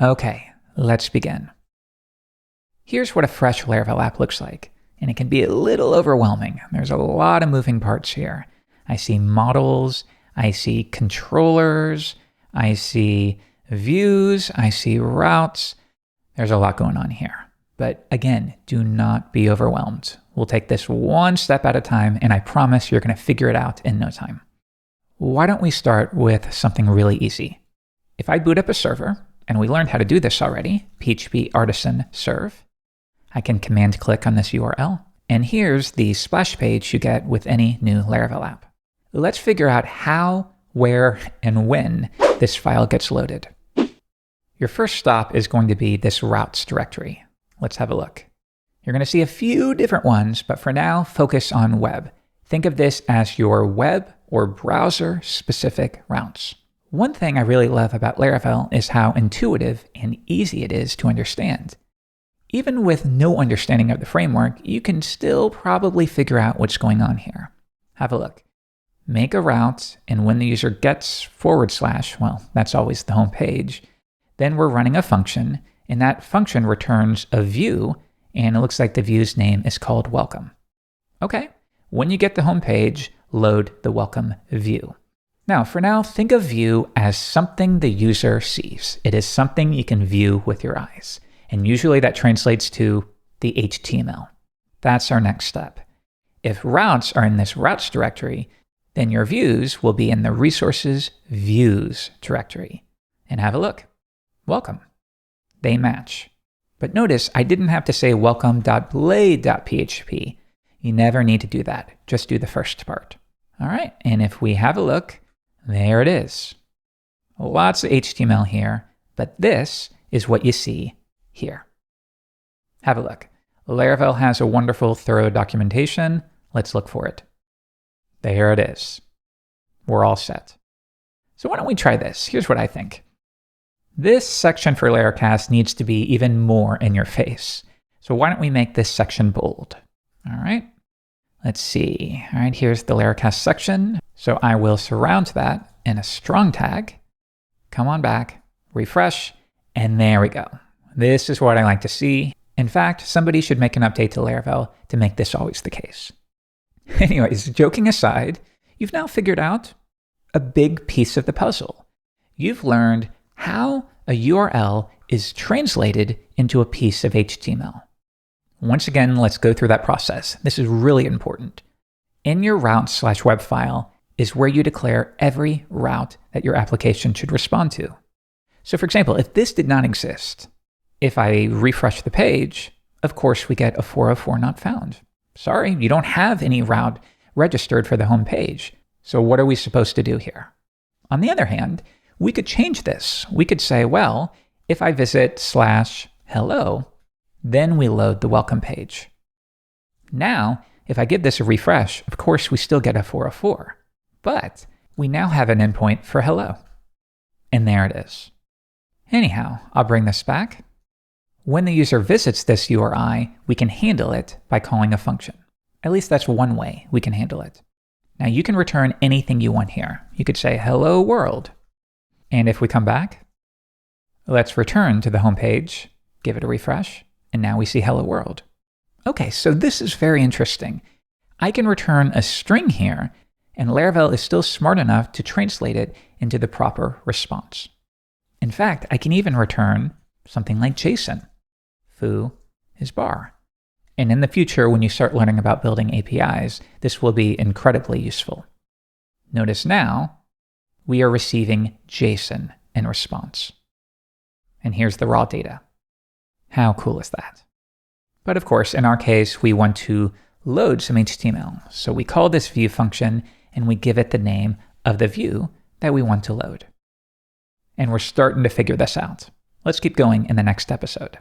Okay, let's begin. Here's what a fresh Laravel app looks like, and it can be a little overwhelming. There's a lot of moving parts here. I see models, I see controllers, I see views, I see routes. There's a lot going on here. But again, do not be overwhelmed. We'll take this one step at a time, and I promise you're going to figure it out in no time. Why don't we start with something really easy? If I boot up a server, and we learned how to do this already, PHP artisan serve, I can command click on this URL, and here's the splash page you get with any new Laravel app. Let's figure out how, where, and when this file gets loaded. Your first stop is going to be this routes directory. Let's have a look. You're going to see a few different ones, but for now, focus on web. Think of this as your web or browser-specific routes. One thing I really love about Laravel is how intuitive and easy it is to understand. Even with no understanding of the framework, you can still probably figure out what's going on here. Have a look. Make a route, and when the user gets /, well, that's always the home page, then we're running a function, and that function returns a view, and it looks like the view's name is called welcome. Okay, when you get the home page, load the welcome view. Now, for now, think of view as something the user sees. It is something you can view with your eyes. And usually that translates to the HTML. That's our next step. If routes are in this routes directory, then your views will be in the resources views directory. And have a look. Welcome. They match. But notice I didn't have to say welcome.blade.php. You never need to do that. Just do the first part. All right, and if we have a look, there it is. Lots of HTML here, but this is what you see here. Have a look. Laravel has a wonderful, thorough documentation. Let's look for it. There it is. We're all set. So why don't we try this? Here's what I think. This section for Laracast needs to be even more in your face. So why don't we make this section bold? All right. Let's see. All right, here's the Laracast section. So I will surround that in a strong tag. Come on back, refresh, and there we go. This is what I like to see. In fact, somebody should make an update to Laravel to make this always the case. Anyways, joking aside, you've now figured out a big piece of the puzzle. You've learned how a URL is translated into a piece of HTML. Once again, let's go through that process. This is really important. In your route/web file is where you declare every route that your application should respond to. So for example, if this did not exist, if I refresh the page, of course we get a 404 not found. Sorry, you don't have any route registered for the home page. So what are we supposed to do here? On the other hand, we could change this. We could say, well, if I visit /hello, then we load the welcome page. Now, if I give this a refresh, of course we still get a 404, but we now have an endpoint for hello. And there it is. Anyhow, I'll bring this back. When the user visits this URI, we can handle it by calling a function. At least that's one way we can handle it. Now you can return anything you want here. You could say hello world. And if we come back, let's return to the home page, give it a refresh, and now we see hello world. Okay, so this is very interesting. I can return a string here, and Laravel is still smart enough to translate it into the proper response. In fact, I can even return something like JSON. Foo is bar. And in the future, when you start learning about building APIs, this will be incredibly useful. Notice now, we are receiving JSON in response. And here's the raw data. How cool is that? But of course, in our case, we want to load some HTML. So we call this view function and we give it the name of the view that we want to load. And we're starting to figure this out. Let's keep going in the next episode.